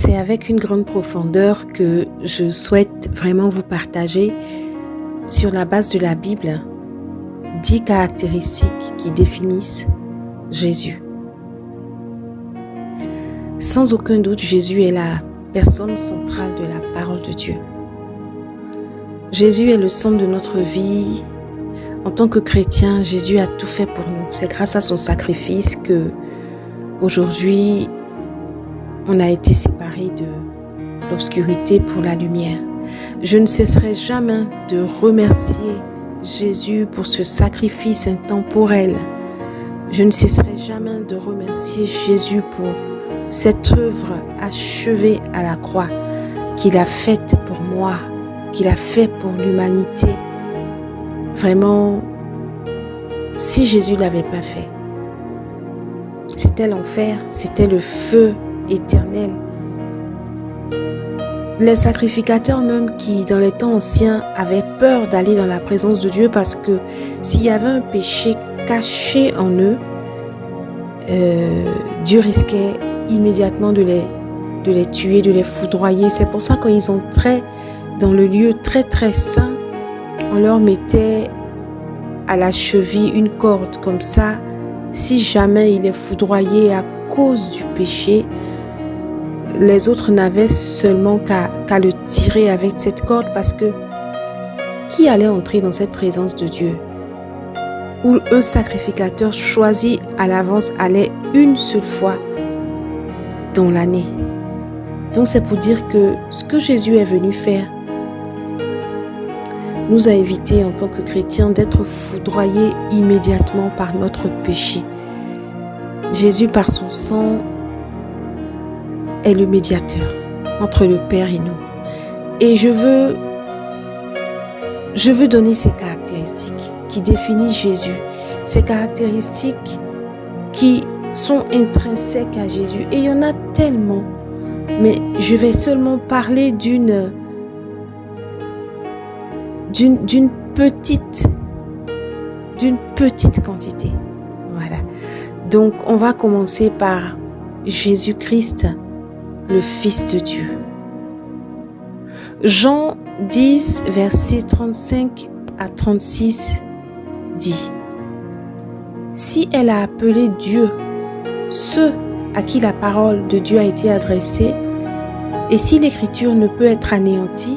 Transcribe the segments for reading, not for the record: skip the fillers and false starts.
C'est avec une grande profondeur que je souhaite vraiment vous partager, sur la base de la Bible, 10 caractéristiques qui définissent Jésus. Sans aucun doute, Jésus est la personne centrale de la parole de Dieu. Jésus est le centre de notre vie. En tant que chrétien, Jésus a tout fait pour nous. C'est grâce à son sacrifice que aujourd'hui, on a été séparés de l'obscurité pour la lumière. Je ne cesserai jamais de remercier Jésus pour ce sacrifice intemporel. Je ne cesserai jamais de remercier Jésus pour cette œuvre achevée à la croix qu'il a faite pour moi, qu'il a fait pour l'humanité. Vraiment, si Jésus ne l'avait pas fait, c'était l'enfer, c'était le feu éternel. Les sacrificateurs même qui, dans les temps anciens, avaient peur d'aller dans la présence de Dieu parce que s'il y avait un péché caché en eux, Dieu risquait immédiatement de les tuer, de les foudroyer. C'est pour ça que quand ils entraient dans le lieu très très saint, on leur mettait à la cheville une corde comme ça. Si jamais il est foudroyé à cause du péché, les autres n'avaient seulement qu'à le tirer avec cette corde, parce que qui allait entrer dans cette présence de Dieu où un sacrificateur choisi à l'avance allait une seule fois dans l'année? Donc c'est pour dire que ce que Jésus est venu faire nous a évité en tant que chrétiens d'être foudroyés immédiatement par notre péché. Jésus, par son sang, est le médiateur entre le Père et nous. Et je veux donner ces caractéristiques qui définissent Jésus, ces caractéristiques qui sont intrinsèques à Jésus. Et il y en a tellement, mais je vais seulement parler d'une petite quantité. Voilà. Donc, on va commencer par Jésus-Christ, le Fils de Dieu. Jean 10, versets 35 à 36 dit: si elle a appelé Dieu ceux à qui la parole de Dieu a été adressée, et si l'écriture ne peut être anéantie,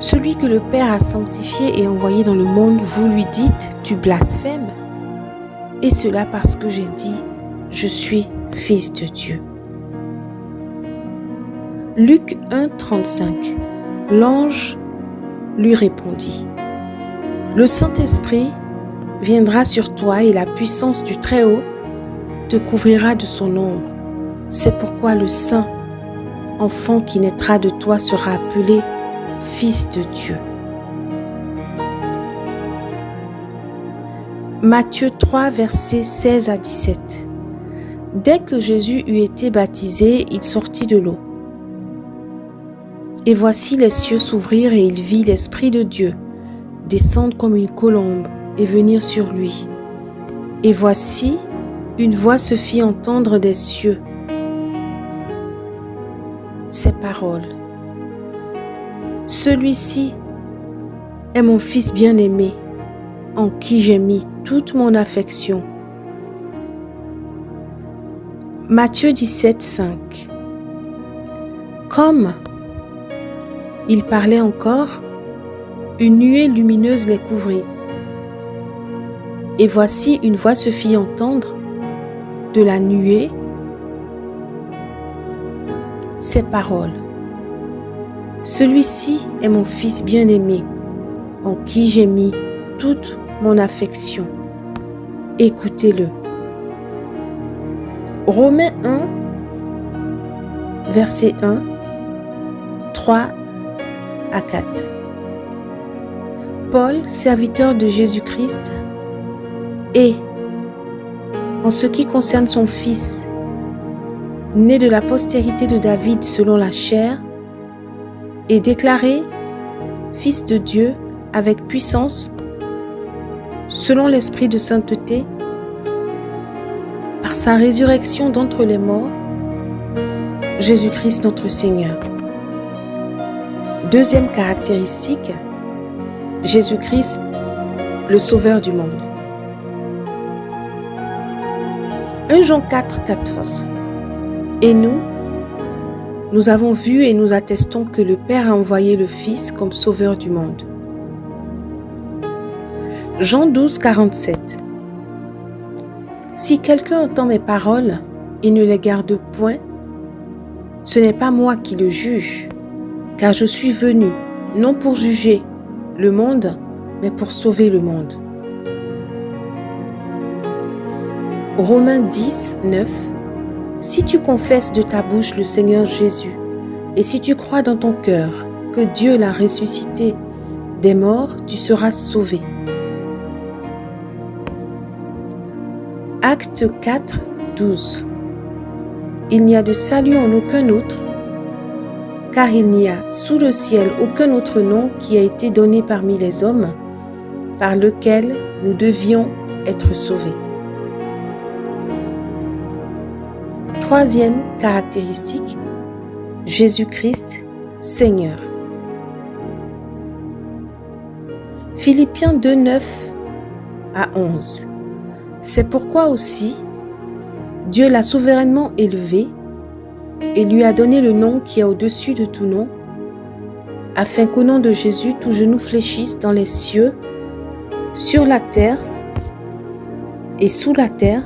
celui que le Père a sanctifié et envoyé dans le monde, vous lui dites, tu blasphèmes, et cela parce que j'ai dit, je suis Fils de Dieu. Luc 1, 35. L'ange lui répondit: le Saint-Esprit viendra sur toi et la puissance du Très-Haut te couvrira de son ombre. C'est pourquoi le Saint enfant qui naîtra de toi sera appelé Fils de Dieu. Matthieu 3, versets 16 à 17. Dès que Jésus eut été baptisé, il sortit de l'eau. Et voici les cieux s'ouvrirent et il vit l'Esprit de Dieu descendre comme une colombe et venir sur lui. Et voici, une voix se fit entendre des cieux. Ces paroles: celui-ci est mon Fils bien-aimé, en qui j'ai mis toute mon affection. Matthieu 17, 5. Comme il parlait encore, une nuée lumineuse les couvrit. Et voici, une voix se fit entendre de la nuée, ces paroles: celui-ci est mon Fils bien-aimé, en qui j'ai mis toute mon affection. Écoutez-le. Romains 1, verset 1, 3 à 4. Paul, serviteur de Jésus-Christ, et en ce qui concerne son Fils, né de la postérité de David selon la chair, est déclaré Fils de Dieu avec puissance, selon l'esprit de sainteté, par sa résurrection d'entre les morts, Jésus-Christ notre Seigneur. Deuxième caractéristique, Jésus-Christ, le Sauveur du monde. 1 Jean 4, 14. Et nous avons vu et nous attestons que le Père a envoyé le Fils comme Sauveur du monde. Jean 12, 47. Si quelqu'un entend mes paroles et ne les garde point, ce n'est pas moi qui le juge, car je suis venu, non pour juger le monde, mais pour sauver le monde. Romains 10, 9. Si tu confesses de ta bouche le Seigneur Jésus, et si tu crois dans ton cœur que Dieu l'a ressuscité des morts, tu seras sauvé. Acte 4, 12. Il n'y a de salut en aucun autre, car il n'y a sous le ciel aucun autre nom qui a été donné parmi les hommes, par lequel nous devions être sauvés. Troisième caractéristique, Jésus-Christ, Seigneur. Philippiens 2, 9 à 11. C'est pourquoi aussi, Dieu l'a souverainement élevé et lui a donné le nom qui est au-dessus de tout nom, afin qu'au nom de Jésus, tout genou fléchisse dans les cieux, sur la terre et sous la terre,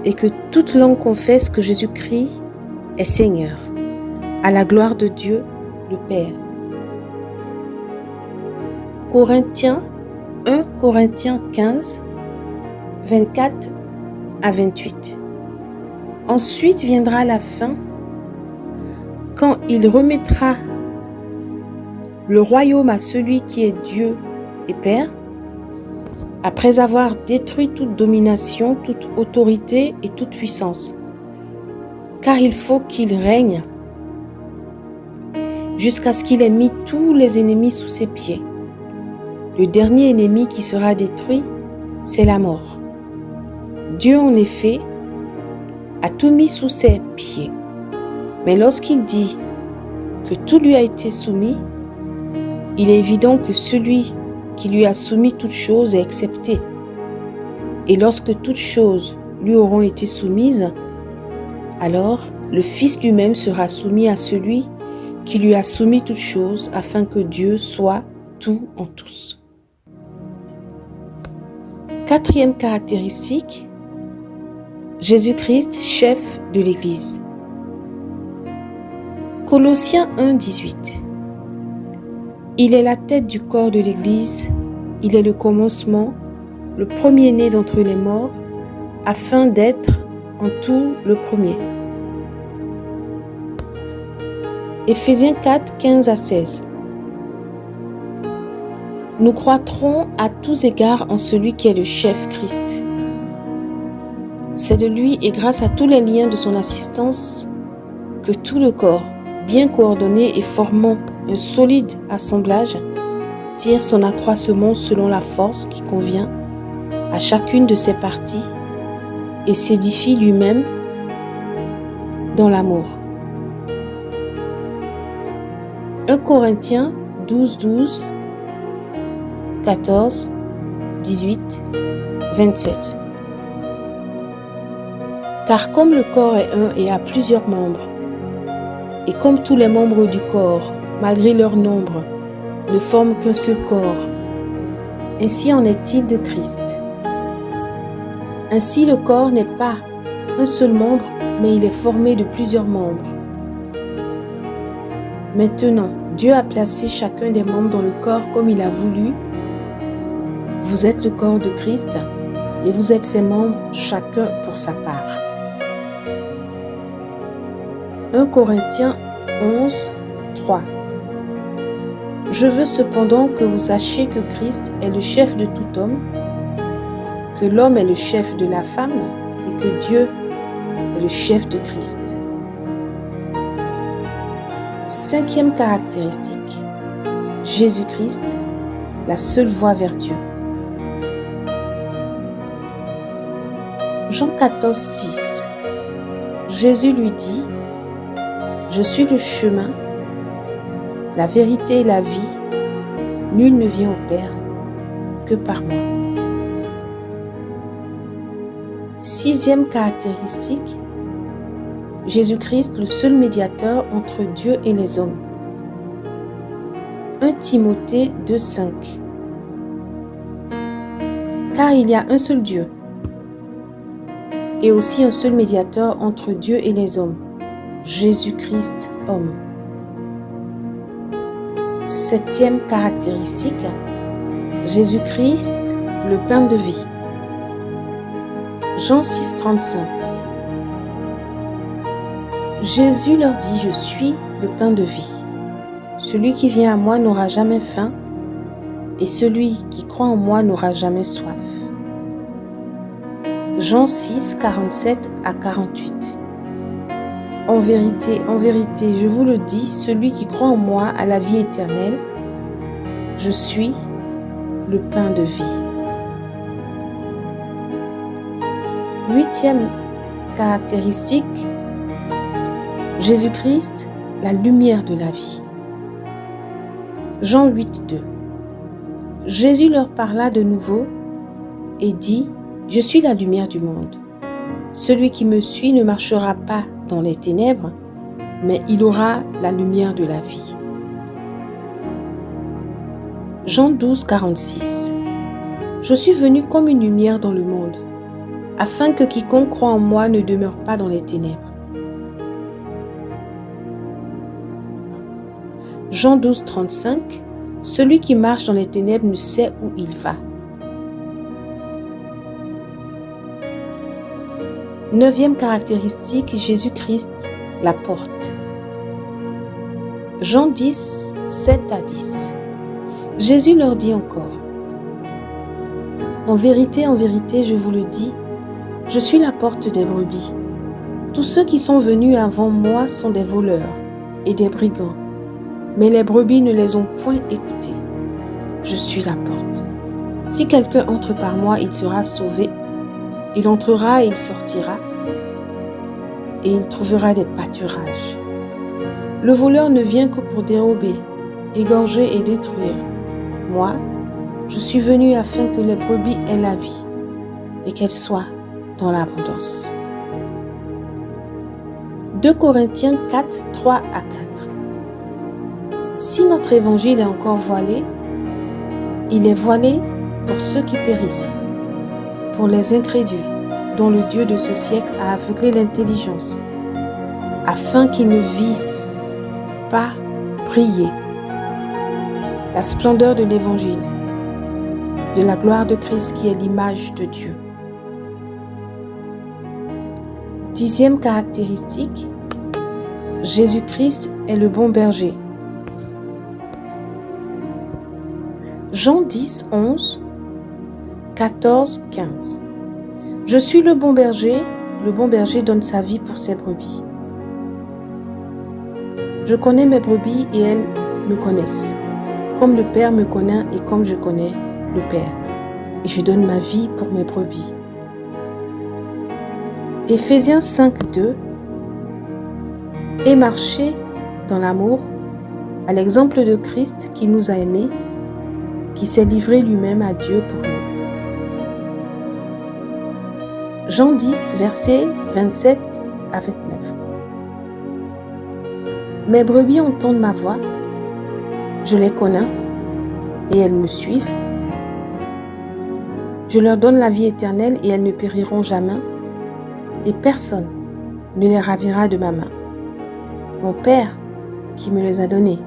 et que toute langue confesse que Jésus-Christ est Seigneur, à la gloire de Dieu le Père. 1 Corinthiens 15, 24 à 28. Ensuite viendra la fin, quand il remettra le royaume à celui qui est Dieu et Père, après avoir détruit toute domination, toute autorité et toute puissance. Car il faut qu'il règne jusqu'à ce qu'il ait mis tous les ennemis sous ses pieds. Le dernier ennemi qui sera détruit, c'est la mort. Dieu, en effet, a tout mis sous ses pieds. Mais lorsqu'il dit que tout lui a été soumis, il est évident que celui qui lui a soumis toutes choses est accepté. Et lorsque toutes choses lui auront été soumises, alors le Fils lui-même sera soumis à celui qui lui a soumis toutes choses, afin que Dieu soit tout en tous. Quatrième caractéristique, Jésus-Christ, chef de l'Église. Colossiens 1, 18. Il est la tête du corps de l'Église, il est le commencement, le premier-né d'entre les morts, afin d'être en tout le premier. Éphésiens 4, 15 à 16. Nous croîtrons à tous égards en celui qui est le chef Christ. C'est de lui et grâce à tous les liens de son assistance que tout le corps, bien coordonné et formant un solide assemblage, tire son accroissement selon la force qui convient à chacune de ses parties et s'édifie lui-même dans l'amour. 1 Corinthiens 12, 12, 14, 18, 27. Car comme le corps est un et a plusieurs membres, et comme tous les membres du corps, malgré leur nombre, ne forment qu'un seul corps, ainsi en est-il de Christ. Ainsi le corps n'est pas un seul membre, mais il est formé de plusieurs membres. Maintenant, Dieu a placé chacun des membres dans le corps comme il a voulu. Vous êtes le corps de Christ et vous êtes ses membres, chacun pour sa part. 1 Corinthiens 11, 3. Je veux cependant que vous sachiez que Christ est le chef de tout homme, que l'homme est le chef de la femme et que Dieu est le chef de Christ. Cinquième caractéristique, Jésus-Christ, la seule voie vers Dieu. Jean 14, 6. Jésus lui dit: Je suis le chemin, la vérité et la vie. Nul ne vient au Père que par moi. 6e caractéristique, Jésus-Christ, le seul médiateur entre Dieu et les hommes. 1 Timothée 2,5. Car il y a un seul Dieu et aussi un seul médiateur entre Dieu et les hommes, Jésus-Christ, homme. 7e caractéristique, Jésus-Christ, le pain de vie. Jean 6,35. Jésus leur dit, je suis le pain de vie. Celui qui vient à moi n'aura jamais faim, et celui qui croit en moi n'aura jamais soif. Jean 6, 47 à 48. En vérité, je vous le dis, celui qui croit en moi a la vie éternelle. Je suis le pain de vie. 8e caractéristique, Jésus-Christ, la lumière de la vie. Jean 8, 2. Jésus leur parla de nouveau et dit, « Je suis la lumière du monde. Celui qui me suit ne marchera pas dans les ténèbres, mais il aura la lumière de la vie. » Jean 12, 46. Je suis venu comme une lumière dans le monde, afin que quiconque croit en moi ne demeure pas dans les ténèbres. Jean 12, 35. Celui qui marche dans les ténèbres ne sait où il va. 9e caractéristique, Jésus-Christ, la porte. Jean 10, 7 à 10. Jésus leur dit encore, en vérité, je vous le dis, je suis la porte des brebis. Tous ceux qui sont venus avant moi sont des voleurs et des brigands, mais les brebis ne les ont point écoutés. Je suis la porte. Si quelqu'un entre par moi, il sera sauvé. Il entrera et il sortira, et il trouvera des pâturages. Le voleur ne vient que pour dérober, égorger et détruire. Moi, je suis venu afin que les brebis aient la vie, et qu'elles soient dans l'abondance. 2 Corinthiens 4, 3 à 4. Si notre évangile est encore voilé, il est voilé pour ceux qui périssent, pour les incrédules, dont le Dieu de ce siècle a aveuglé l'intelligence, afin qu'ils ne vissent pas briller la splendeur de l'évangile, de la gloire de Christ qui est l'image de Dieu. 10e caractéristique, Jésus-Christ est le bon berger. Jean 10, 11, 14, 15. Je suis le bon berger donne sa vie pour ses brebis. Je connais mes brebis et elles me connaissent, comme le Père me connaît et comme je connais le Père. Et je donne ma vie pour mes brebis. Éphésiens 5, 2. Et marcher dans l'amour, à l'exemple de Christ qui nous a aimés, qui s'est livré lui-même à Dieu pour nous. Jean 10, versets 27 à 29. Mes brebis entendent ma voix, je les connais et elles me suivent. Je leur donne la vie éternelle et elles ne périront jamais, et personne ne les ravira de ma main. Mon Père, qui me les a donnés,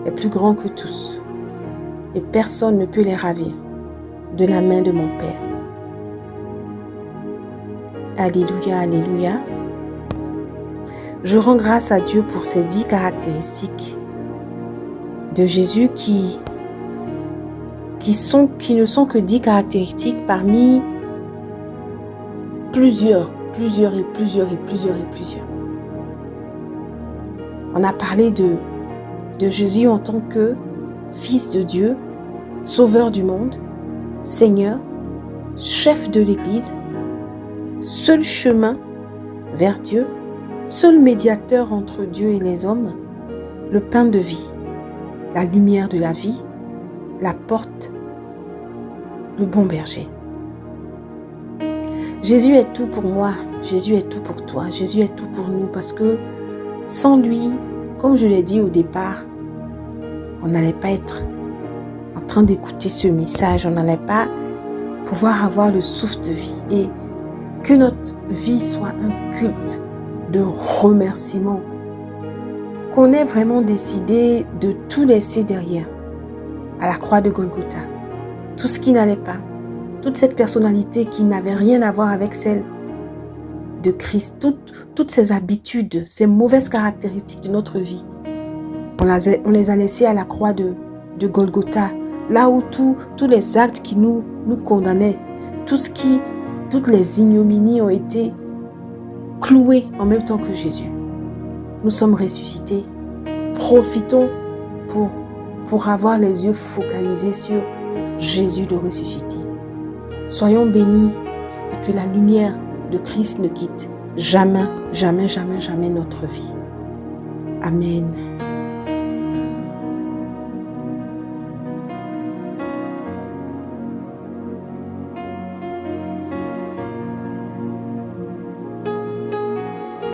est plus grand que tous, et personne ne peut les ravir de la main de mon Père. Alléluia, alléluia. Je rends grâce à Dieu pour ces 10 caractéristiques de Jésus qui ne sont que 10 caractéristiques parmi plusieurs. On a parlé de Jésus en tant que Fils de Dieu, Sauveur du monde, Seigneur, chef de l'Église, seul chemin vers Dieu, seul médiateur entre Dieu et les hommes, le pain de vie, la lumière de la vie, la porte, le bon berger. Jésus est tout pour moi, Jésus est tout pour toi, Jésus est tout pour nous parce que sans lui, comme je l'ai dit au départ, on n'allait pas être en train d'écouter ce message, on n'allait pas pouvoir avoir le souffle de vie et que notre vie soit un culte de remerciement, qu'on ait vraiment décidé de tout laisser derrière à la croix de Golgotha, tout ce qui n'allait pas, toute cette personnalité qui n'avait rien à voir avec celle de Christ, toutes ces habitudes, ces mauvaises caractéristiques de notre vie, on les a laissées à la croix de Golgotha, là où tous les actes qui nous condamnaient, toutes les ignominies ont été clouées en même temps que Jésus. Nous sommes ressuscités. Profitons pour avoir les yeux focalisés sur Jésus le ressuscité. Soyons bénis et que la lumière de Christ ne quitte jamais, jamais, jamais, jamais notre vie. Amen.